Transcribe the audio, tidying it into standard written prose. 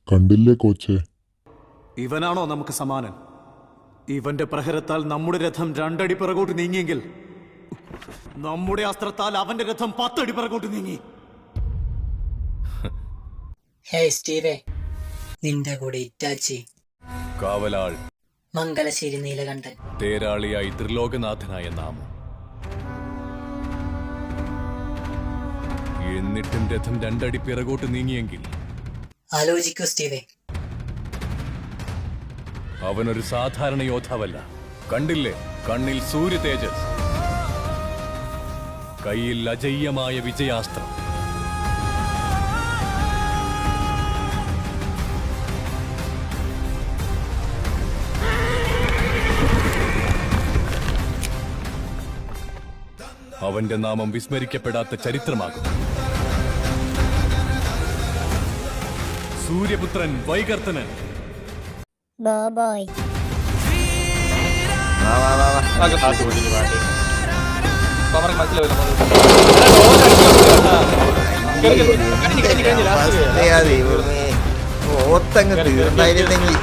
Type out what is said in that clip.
കണ്ടില്ലേ കോച്ചേ? ഇവനാണോ നമുക്ക് സമാനൻ? ഇവന്റെ പ്രഹരത്താൽ നമ്മുടെ രഥം 2 അടി പിറകോട്ട് നീങ്ങിയെങ്കിൽ നമ്മുടെ അസ്ത്രത്താൽ അവന്റെ രഥം 10 അടി പിറകോട്ട് നീങ്ങി. ഹേയ് സ്റ്റീവേ, നിന്റെ കൂടെ ഇറ്റാച്ചി, കാവലാൾ, മംഗലശ്ശേരി നീലകണ്ഠൻ, തേരാളിയായി ത്രിലോകനാഥനായ നാമം. എന്നിട്ടും രഥം 2 അടി പിറകോട്ട് നീങ്ങിയെങ്കിൽ ആലോചിക്കൂ സ്റ്റീവേ. അവനൊരു സാധാരണ യോദ്ധാവല്ല. കണ്ടില്ലേ, കണ്ണിൽ സൂര്യ തേജസ്, കയ്യിൽ അജയ്യമായ വിജയാസ്ത്രം. അവന്റെ നാമം വിസ്മരിക്കപ്പെടാത്ത ചരിത്രമാകും. സൂര്യപുത്രൻ വൈകർത്തനൻ. ബോബോയ് ഓത്തങ്ങ് തീർന്നായിരുന്നെങ്കിൽ